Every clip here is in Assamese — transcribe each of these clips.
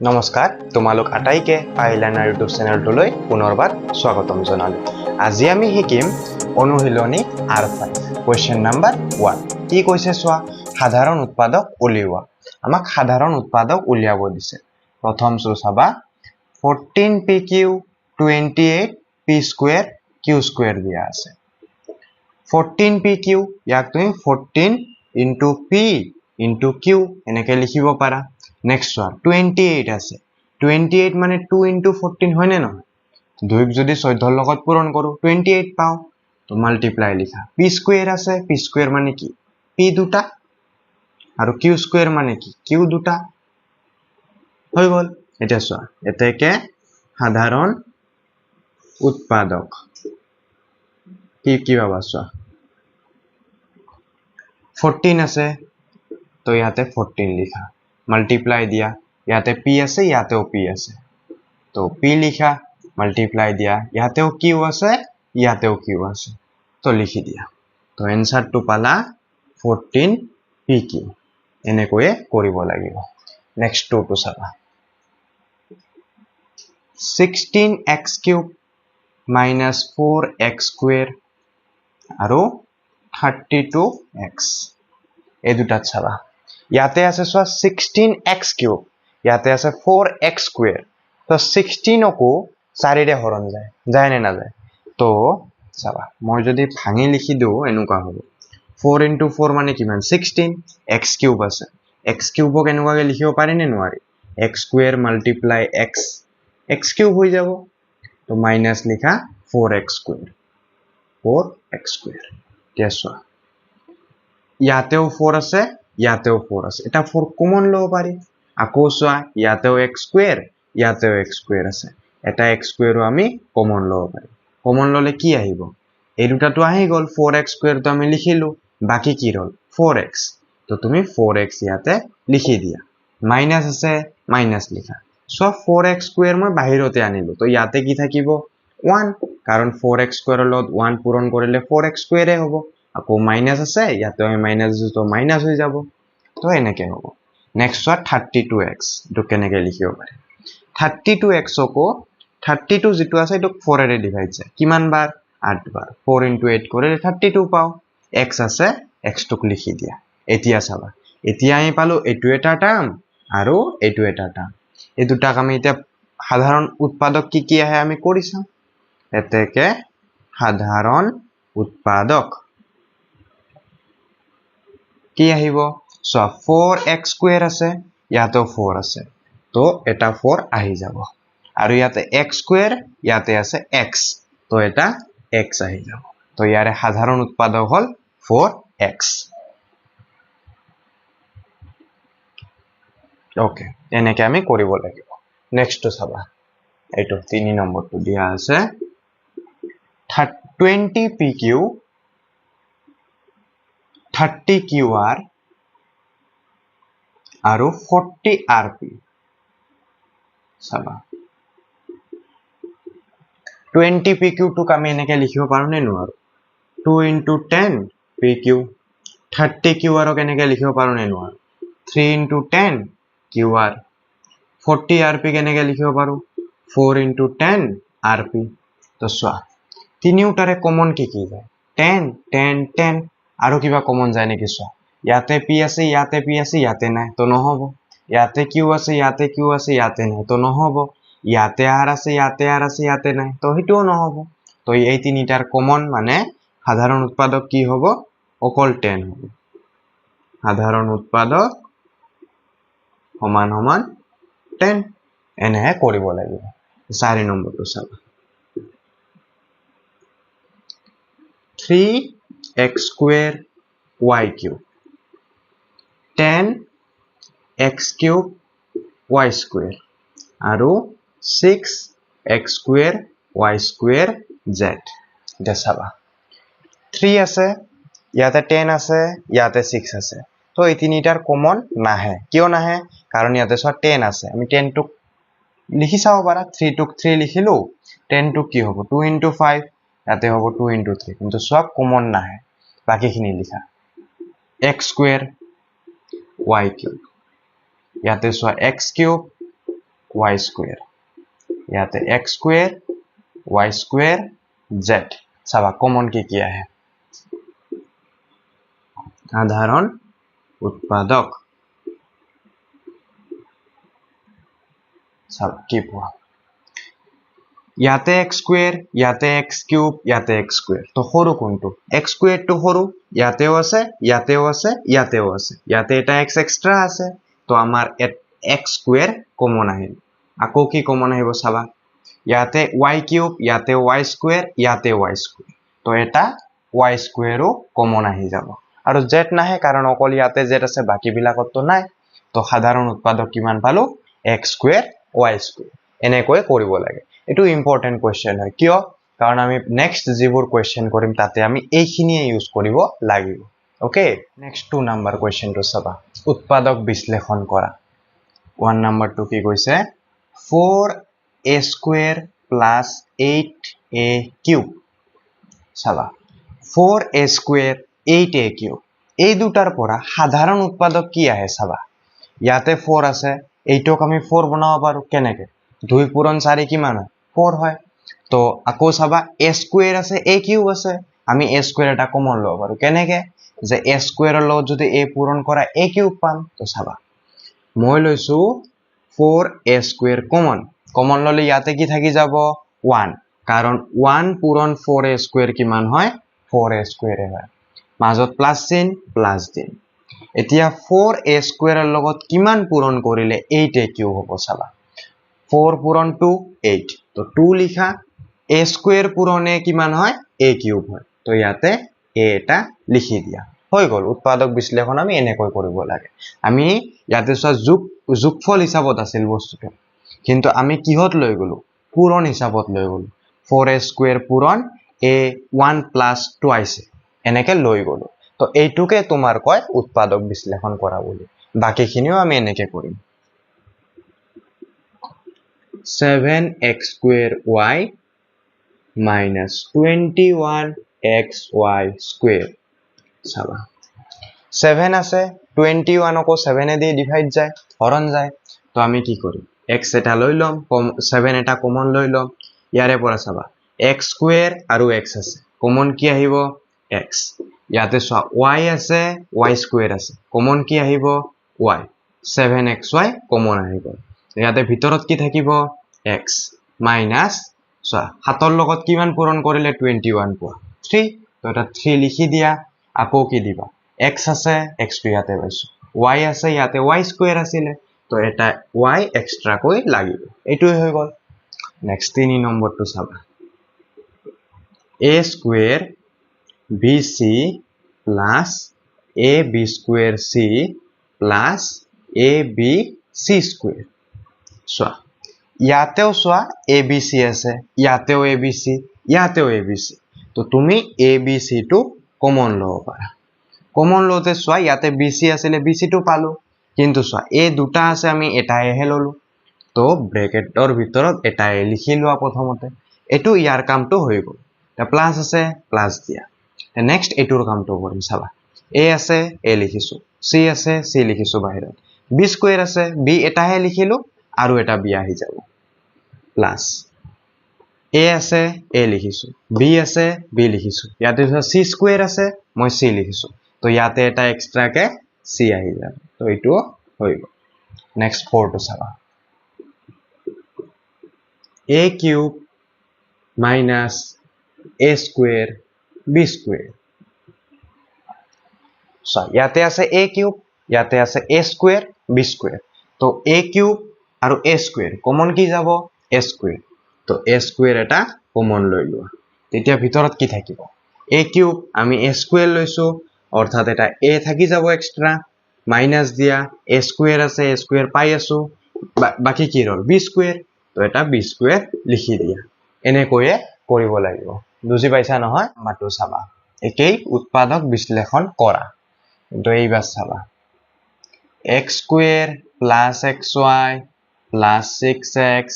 নমস্কাৰ তোমালোক আটাইকে আইলাৰ্নাৰ ইউটিউব চেনেলটোলৈ পুনৰবাৰ স্বাগতম জনালো। আজি আমি শিকিম অনুশীলনী R5 কোৱেশ্চন নাম্বাৰ 1। কি কৈছে চোৱা, সাধাৰণ উৎপাদক উলিওৱা। আমাক সাধাৰণ উৎপাদক উলিয়াব দিছে। প্ৰথম চাবা 14pq 28p square q square দিয়া আছে। 14pq ইয়াক তুমি 14 into p into q এনেকে লিখিব পাৰা। নেক্সট ওয়ান 28 আছে। 28 মানে 2 into 14 হয় নে নহয়? 2 যদি 14 লগত পূৰণ কৰো 28 পাও। তো মাল্টিপ্লাই লিখা। p স্কয়াৰ আছে, p স্কয়াৰ মানে কি? p দুটা আৰু q স্কয়াৰ মানে কি? q দুটা। হৈ গল। এটা চোৱা, এতেকে সাধাৰণ উৎপাদক কি পাবা চোৱা। 14 আছে, তো ইয়াতে 14 লিখা। মাল্টিপ্লাই দিয়া, ইয়াতে p আছে, ইয়াতেও p আছে, তো p লিখা। মাল্টিপ্লাই দিয়া, ইয়াতেও q আছে, ইয়াতেও q আছে, তো লিখি দিয়া। তো এনসারটো পালা 14pq। এনেকৈয়ে কৰিব লাগিব। নেক্সট টুটো চাবা। 16x cube minus 4x square আৰু 32x এই দুটাত চাবা। ইয়াতে আছে চোৱা 16x কিউব, ইয়াতে আছে 4x square। তো 16 কো 4 ৰে হৰণ যায়, যায় নে নাযায়? তো চাবা, মই যদি ভাঙি লিখি দিও এনেকুৱা হ'ব। 4 into 4 মানে কিমান? 16। x কিউব আছে, x কিউবক এনেকুৱাকে লিখিব পাৰি নে নোৱাৰি? x square multiply x, x cube হৈ যাব। তো মাইনাস লিখা 4x square, 4x square। এতিয়া চোৱা, ইয়াতেও 4 আছে, ইয়াতেও 4 আছে। এটা 4 কমন লব পাৰি। আকৌ চোৱা, ইয়াতেও x square, ইয়াতেও x square আছে। এটা x square আমি কমন লব পাৰি। কমন ললে কি আহিব? এই দুটাটো আহি গল। 4x square তো আমি লিখিলো, বাকি কি রল? 4x। তো তুমি 4x ইয়াতে লিখি দিয়া। মাইনাস আছে, মাইনাস লিখা। সো 4x square মই বাহিৰতে আনিলো, তো ইয়াতে কি থাকিব? 1, কাৰণ 4x square লগত 1 পূৰণ কৰিলে 4x square হ'ব। আকৌ মাইনাস আছে, ইয়াতে আমি মাইনাস দিছো, তো মাইনাস হৈ যাব। তো এনেকে হ'ব। নেক্সট চোৱা 32x, এটো কেনেকে লিখিব পাৰি? 32x কো 32 যেটো আছে এটো 4 ৰে ডিভাইড যায়। কিমান বাৰ? 8 বাৰ। 4 into 8 কৰিলে 32 পাও। x আছে, x টোক লিখি দিয়া। এতিয়া চাবা, এতিয়া আমি পালো এটো এটা টার্ম আৰু এটো এটা টাৰ্ম। এই দুটাক আমি এতিয়া সাধাৰণ উৎপাদক কি আহে আমি কৰি চাম। এতেকে সাধাৰণ উৎপাদক কি আহিব? সো 4x square আছে, ইয়াতেও 4 আছে, তো এটা 4 আহি যাব। আৰু ইয়াতে x square, ইয়াতে আছে x, তো এটা x আহি যাব। তো ইয়াৰে সাধাৰণ উৎপাদক হল 4x। ওকে, এনেকে আমি কৰিব লাগিব। নেক্সট তো চাবা, এইটো 3 নম্বৰটো দিয়া আছে 20pq 30qr আৰু 40rp। চাবা 20pq টোক আমি এনেকে লিখিব পাৰো নে নোৱাৰো? 2 into 10 pq। 30qr ক এনেকে লিখিব পাৰো নে নোৱাৰো? 3 into 10 qr। 40rp কেনেকে লিখিব পাৰো? 4 into 10 rp। তো চোৱা, তিনিওটাৰে কমন কি যায়? 10 10 10। আৰু কিবা কমন যায় নেকি চোৱা? ইয়াতে p আছে, ইয়াতে p আছে, ইয়াতে নাই, তো নহব। ইয়াতে q আছে, ইয়াতে q আছে, ইয়াতে নাই, তো নহব। ইয়াতে r আছে, ইয়াতে r আছে, ইয়াতে নাই, তো হেতুও নহব। তো এই তিনিটাৰ কমন মানে সাধাৰণ উৎপাদক কি হ'ব? অকল 10 হ'ব। সাধাৰণ উৎপাদক সমান সমান 10। এনেহে কৰিব লাগিব। 4 নম্বৰটো চাবা। 3x square y cube 10x cube y square আৰু 6x square y square z। এটা চাবা, 3 আছে, ইয়াতে 10 আছে, ইয়াতে 6 আছে, তো এই তিনিটাৰ কমন নাহে। কিয় নাহে? কাৰণ ইয়াতে চোৱা 10 আছে, আমি 10 টোক লিখি চাব পাৰা। 3 টোক 3 লিখিলো, 10 টোক কি হ'ব? 2 into 5, ইয়াতে হ'ব 2 into 3, কিন্তু সব কমন নাহে। বাকিখিনি লিখা x square y cube, ইয়াতে চোৱা x cube y স্কোয়াৰ ইয়াতে x square y square z চাবা কমন কি আহে সাধাৰণ উৎপাদক চাবা কি পোৱা ইয়াতে x স্কোয়াৰ ইয়াতে x কিউব ইয়াতে x স্কোয়াৰ তো সৰু কোনটো x স্কোয়াৰ তো সৰু ইয়াতেও আছে ইয়াতেও আছে ইয়াতেও আছে ইয়াতে এটা x এক্সট্ৰা আছে তো আমাৰ x স্কোয়ার কমন আহিল আকৌ কি কমন আহিব চাবা ইয়াতে y কিউব ইয়াতে y স্কোয়ার ইয়াতে y স্কোয়ার তো এটা y স্কোয়ারও কমন আহি যাব আৰু z নাহে কাৰণ অকল ইয়াতে z আছে বাকি বিলাকত তো নাই তো সাধাৰণ উৎপাদক কিমান পালো x স্কোয়াৰ y স্কোয়াৰ এনেকৈ কৰিব লাগে এটো ইম্পৰ্টেন্ট কোৱেশ্চন হয় কিয় কাৰণ আমি নেক্সট যিবোৰ কোৱেশ্চন কৰিম তাতে আমি এইখিনিয়ে ইউজ কৰিব লাগিব ওকে নেক্সট 2 নম্বৰ কোৱেশ্চনটো চাবা উৎপাদক বিশ্লেষণ কৰা 1 নম্বৰটো কি কৈছে 4a square plus 8a cube চাবা 4a স্কয়াৰ 8a কিউব এই দুটাৰ পৰা সাধাৰণ উৎপাদক কি আহে চাবা ইয়াতে 4 আছে এইটোক আমি 4 বনাব পাৰো কেনেকে 2 পূৰণ 4 কিমান হয় 4 হয় তো আকৌ চাবা a স্কয়ার আছে a কিউব আছে আমি a স্কয়ার এটা কমন লব পাৰো কেনেকে যে a স্কয়াৰৰ লগত যদি a পূৰণ কৰা a কিউব পাম তো চাবা মই লৈছো 4a স্কয়াৰ কমন ললে ইয়াতে কি থাকি যাব 1 কাৰণ 1 পূৰণ 4a স্কয়াৰ কিমান হয় 4a স্কয়াৰ হয় মাজত প্লাস চিন প্লাস দিন এতিয়া 4a স্কয়াৰৰ লগত কিমান পূৰণ কৰিলে 8a কিউব হ'ব চাবা 4 পূৰণ 2 8 তো 2 লিখা a স্কয়াৰ পূৰণে কিমান হয় a কিউব হয় তো ইয়াতে a এটা লিখি দিয়া হৈ গল উৎপাদক বিশ্লেষণ আমি এনেকৈ কৰিব লাগে আমি ইয়াতে যোগফল হিচাপত আছিল বস্তুটো কিন্তু আমি কিহত লৈ গলো পূৰণ হিচাপত লৈ গলো 4a স্কয়াৰ পূৰণ a 1 প্লাস টুৱাইস এনেকে লৈ গলো তো এইটোকে তোমাৰ কয় উৎপাদক বিশ্লেষণ কৰা বুলি বাকিখিনিও আমি এনেকে কৰিম 7x square y minus 21xy square চাবা 7 আছে 21 আকৌ 7 এ ডিভাইড যায় হৰণ যায় তো আমি কি কৰিম x এটা লৈ লম 7 এটা কমন লৈ লম ইয়াৰে পৰা চাবা x স্কয়াৰ আৰু x আছে কমন কি আহিব x ইয়াতে চোৱা y আছে y স্কয়াৰ আছে কমন কি আহিব y 7xy কমন আহিব ইয়াতে ভিতৰত কি থাকিব x মাইনাস চোৱা হাতৰ লগত কিমান পূৰণ কৰিলে 21 পোৱা 3 তো এটা 3 লিখি দিয়া আকৌ কি দিবা x আছে x টো ইয়াতে পাইছো y আছে ইয়াতে y স্কয়ার আছিল তো এটা y এক্সট্ৰা কৈ লাগিব এটোই হৈ গল নেক্সট 3 নম্বৰটো চাবা a square bc plus ab square c plus abc square চোৱা ইয়াতেও চোৱা abc আছে ইয়াতেও abc ইয়াতেও abc তো তুমি abc টো কমন লব পাৰা কমন লতে চোৱা ইয়াতে bc আছিল bc টো পালো কিন্তু চোৱা এই দুটা আছে আমি এটাইহে ললো তো ব্ৰেকেটৰ ভিতৰত এটাই লিখি লোৱা প্ৰথমতে এটো ইয়াৰ কামটো হৈ গল তা প্লাস আছে প্লাস দিয়া নেক্সট এটোৰ কামটো কৰিম চাবা a আছে a লিখিছো c আছে c লিখিছো বাহিৰত b স্কয়াৰ আছে b এটাহে লিখিলো আৰু এটা b আহি যাব প্লাস a আছে a লিখিছো b আছে b লিখিছো ইয়াতে c স্কয়ার আছে মই c লিখিছো তো ইয়াতে এটা এক্সট্ৰা কে c আহি যাব তো এটো হৈ গল নেক্সট 4 টো চাবা a cube minus a square b square so ইয়াতে আছে a কিউব ইয়াতে আছে a square b square তো a কিউব আৰু a square কমন কি যাব a square তো a square এটা কমন লৈ লোৱা তেতিয়া ভিতৰত কি থাকিব a কিউব আমি a square লৈছো অৰ্থাৎ এটা a থাকি যাব এক্সট্ৰা মাইনাস দিয়া a square আছে a square পাই আছো বাকি কি ৰল b square তো এটা b square লিখি দিয়া এনেকৈয়ে কৰিব লাগিব বুজি পাইছা নহয় মাটো চাবা একেই উৎপাদক বিশ্লেষণ কৰা কিন্তু এইবাৰ চাবা x square plus xy plus 6x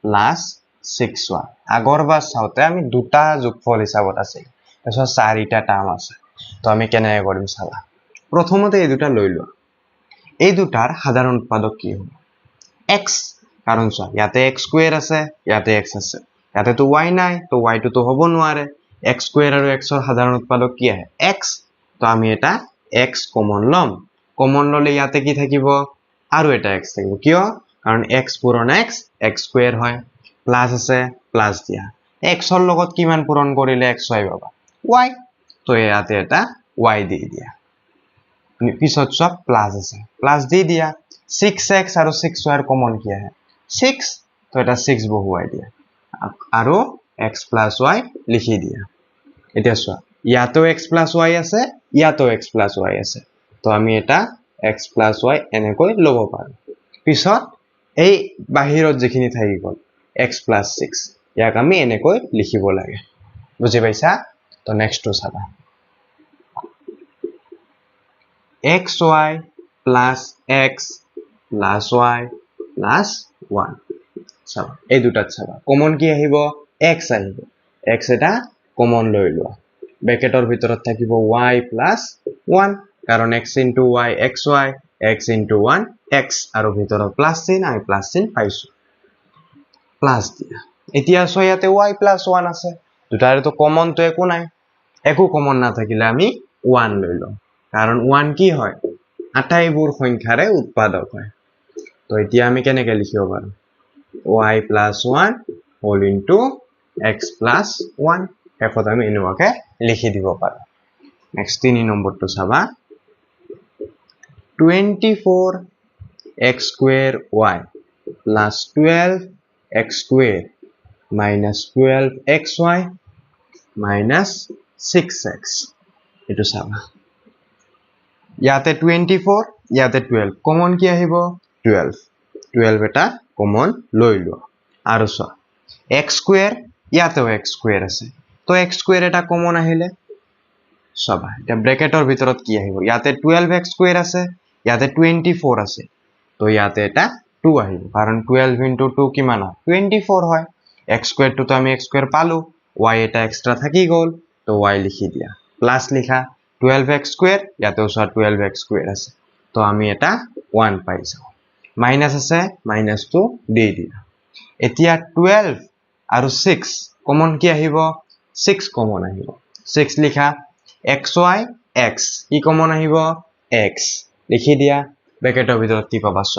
plus 6y আগৰবাৰ চাওতে আমি দুটা যোগফল হিচাপত আছে এছৰ চাৰিটা টাৰ্ম আছে তো আমি কেনেকৈ কৰিম চাবা প্ৰথমতে এই দুটা লৈ লোৱা এই দুটাৰ সাধাৰণ উৎপাদক কি হ'ব x কাৰণ চোৱা ইয়াতে x স্কয়াৰ আছে ইয়াতে x আছে ইয়াতে তো y নাই তো y তো হ'ব নোৱাৰে x স্কয়াৰ আৰু x ৰ সাধাৰণ উৎপাদক কি আহে x তো আমি এটা x কমন লম কমন ললে ইয়াতে কি থাকিব আৰু এটা x থাকিব কিয় কাৰণ x পূৰণ x x স্কয়াৰ হয় প্লাস আছে প্লাস দিয়া x ৰ লগত কিমান পূৰণ কৰিলে xy পাবা y তো ইয়াতে এটা y দি দিয়া পিছত সব প্লাস আছে প্লাস দি দিয়া 6x আৰু 6y কমন কি আহে 6 তো এটা 6 বহুৱাই দিয়া আৰু x + y লিখি দিয়া এতিয়া চোৱা ইয়াতো x + y আছে ইয়াতো x + y আছে তো আমি এটা x + y এনেকৈ লব পাৰো পিছত এই বাহিৰত যিখিনি থাকি গল x + 6 ইয়াক আমি এনেকৈ লিখিব লাগে বুজি পাইছা তো নেক্সটটো চাবা xy plus x plus y plus 1 চাবা এই দুটাত চাবা কমন কি আহিব x আহিব x এটা কমন লৈ লোৱা ব্ৰেকেটৰ ভিতৰত থাকিব y plus 1 কাৰণ x into y xy x into 1 x আৰু ভিতৰত প্লাস চিন আমি প্লাস চিন পাইছো প্লাস দিয়া এতিয়া সো ইয়াতে y plus 1 আছে দুটাৰে তো কমন তো একো নাই একো কমন না থাকিলে আমি 1 লৈ লম কাৰণ 1 কি হয় আটাইবোৰ সংখ্যাৰে উৎপাদক হয় তো এতিয়া আমি কেনেকৈ লিখিব পাৰো y plus 1 whole into x plus 1 এখত আমি এনেকৈ লিখি দিব পাৰো নেক্সট 3 নম্বৰটো চাবা 24x square y plus 12x square minus 12xy minus 6x এটো চাবা ইয়াতে 24 ইয়াতে 12 কমন কি আহিব 12 এটা কমন লৈ লো আৰু চ x স্কয়াৰ ইয়াতেও x স্কয়াৰ আছে তো x স্কয়াৰ এটা কমন আহিলে সবা এটা ব্ৰ্যাকেটৰ ভিতৰত কি আহিব ইয়াতে 12x স্কয়াৰ আছে ইয়াতে 24 আছে তো ইয়াতে এটা 2 আহিব কাৰণ 12 into 2 কিমান হয় 24 হয় x স্কয়াৰ তো আমি x স্কয়াৰ পালো y এটা এক্সট্ৰা থাকি গল তো y লিখি দিয়া প্লাস লিখা 12x স্কয়ার ইয়াতেও 12x স্কয়ার আছে তো আমি এটা 1 পাই যাও মাইনাস আছে মাইনাস তো দি দিয়া এতিয়া 12 আৰু 6 কমন কি আহিব 6 কমন আহিব 6 লিখা xy x কি কমন আহিব x লিখি দিয়া ব্ৰ্যাকেটৰ ভিতৰত কি পাবা চ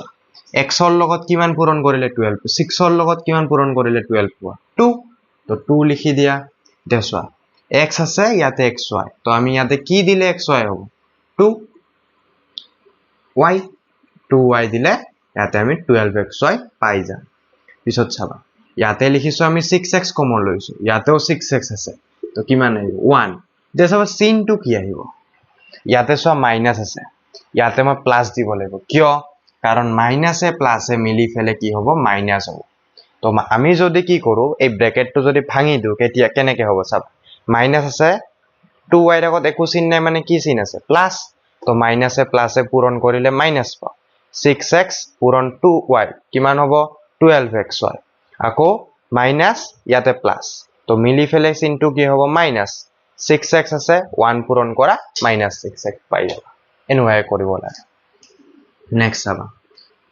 x ৰ লগত কিমান পূৰণ কৰিলে 12 6 ৰ লগত কিমান পূৰণ কৰিলে 12 পোৱা 2 তো 2 লিখি দিয়া দেখছোৱা x আছে ইয়াতে xy তো আমি ইয়াতে কি দিলে xy হ'ব 2y 2y দিলে ইয়াতে আমি 12xy পাই যাম পিছত চাবা ইয়াতে লিখিছো আমি 6x কমন লৈছো ইয়াতেও 6x আছে তো কিমান আহিব 1 যে চাবা চিন টু কি আহিব ইয়াতে সব মাইনাস আছে ইয়াতে মই প্লাস দিব লাগিব কিয় কাৰণ মাইনাসে প্লাসে মিলি ফেলে কি হ'ব মাইনাস হ'ব তো আমি যদি কি কৰো এই ব্র্যাকেটটো যদি ভাঙি দিও কেতিয়া কেনেকে হ'ব চাব মাইনাস আছে 2y আগত একো চিন নাই মানে কি চিন আছে প্লাস তো মাইনাসে প্লাসে পূৰণ কৰিলে মাইনাস পাও 6x পূৰণ 2y কিমান হ'ব 12xy আকৌ মাইনাস ইয়াতে প্লাস তো মিলি ফেলে চিনটো কি হ'ব মাইনাস 6x আছে 1 পূৰণ কৰা মাইনাস 6x পাই যাবা এনেকৈ কৰিব লাগে নেক্সট চাবা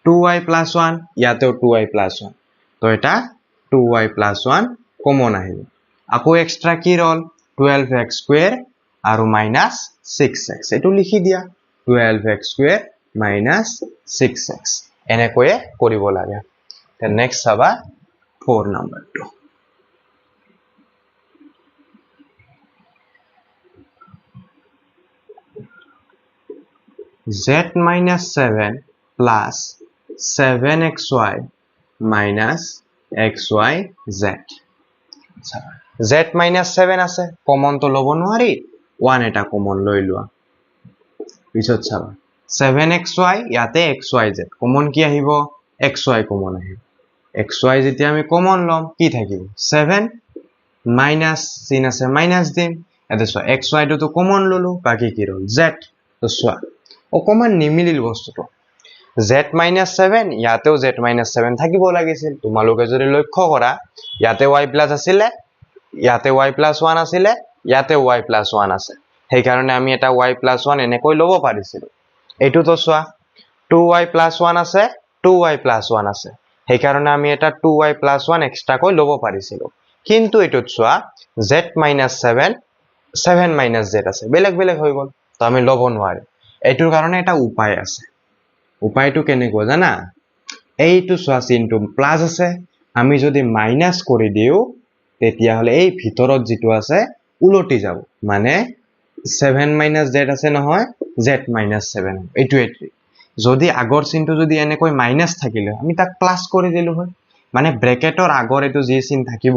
2y plus 1 ইয়াতেও 2y plus 1 তো এটা 2y plus 1 কমন আহিল আকৌ এক্সট্ৰা কি ৰল 12x স্কয়াৰ আৰু মাইনাস 6x এটো লিখি দিয়া 12x স্কয়াৰ মাইনাস 6x এনেকৈ কৰিব লাগে তে নেক্সট চাবা 4 নম্বৰটো z minus 7 plus 7xy minus xyz z minus 7 আছে কমন তো লব নোৱাৰি 1 এটা কমন লৈ লোৱা পিছত চাবা 7xy ইয়াতে xyz কমন কি আহিব xy কমন আহিব xy যেতিয়া আমি কমন লম কি থাকিব 7 মাইনাস চিন আছে মাইনাস দিম এতে চোৱা xy তো কমন ললো বাকি কি ৰল z তো চোৱা অকমান নিমিলিল বস্তুটো z minus 7 ইয়াতেও z minus 7 থাকিব লাগিছিল তোমালোকে যদি লক্ষ্য কৰা ইয়াতে y plus আছিল ইয়াতে y plus 1 আছিল ইয়াতে y plus 1 আছে সেই কাৰণে আমি এটা y plus 1 এনেকৈ লব পাৰিছিল এটো তো চোৱা 2y plus 1 আছে 2y plus 1 আছে সেইকাৰণে আমি এটা 2y + 1 এক্সট্ৰাকৈ ল'ব পাৰিছিলোঁ কিন্তু এইটোত চোৱা z - 7 7 - z আছে বেলেগ বেলেগ হৈ গ'ল তো আমি ল'ব নোৱাৰিম এইটোৰ কাৰণে এটা উপায় আছে উপায়টো কেনেকুৱা জানা এইটো চোৱা চিনটো প্লাস আছে আমি যদি মাইনাস কৰি দিও তেতিয়াহলে এই ভিতৰত যেটো আছে উলটি যাব মানে 7 - z আছে নহয় z - 7 এইটোৱে যদি আগৰ চিনটো যদি এনেকৈ মাইনাস থাকিলে আমি তাক প্লাস কৰি দিলো হয় মানে ব্ৰেকেটৰ আগৰ এটো যি চিন থাকিব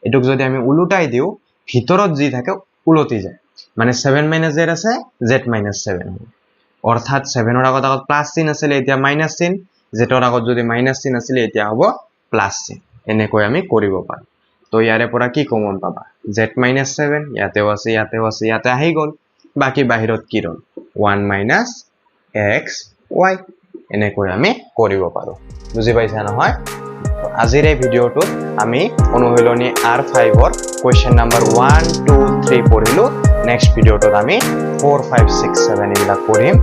এটোক যদি আমি উলটাই দিও ভিতৰত যি থাকে উলটি যায় মানে 7 - z আছে z - 7 অৰ্থাৎ 7 ৰ আগত প্লাস চিন আছিল এতিয়া মাইনাস চিন z ৰ আগত যদি মাইনাস চিন আছিল এতিয়া হ'ব প্লাস চিন এনেকৈ আমি কৰিব পাৰো তো ইয়াৰে পৰা কি কমন পাবা z - 7 ইয়াতেও আছে ইয়াতে আহি গ'ল বাকি বাহিৰত কি ৰল 1 - xy এনেকৈ আমি কৰিব পাৰো বুজি পাইছা নহয় আজিৰ এই ভিডিওটোত আমি অনুশীলনী R5 ৰ কোৱেশ্চন নম্বৰ 1 2 3 পঢ়িলো নেক্সট ভিডিওটোত আমি 4 5 6 7 এইবিলাক পঢ়িম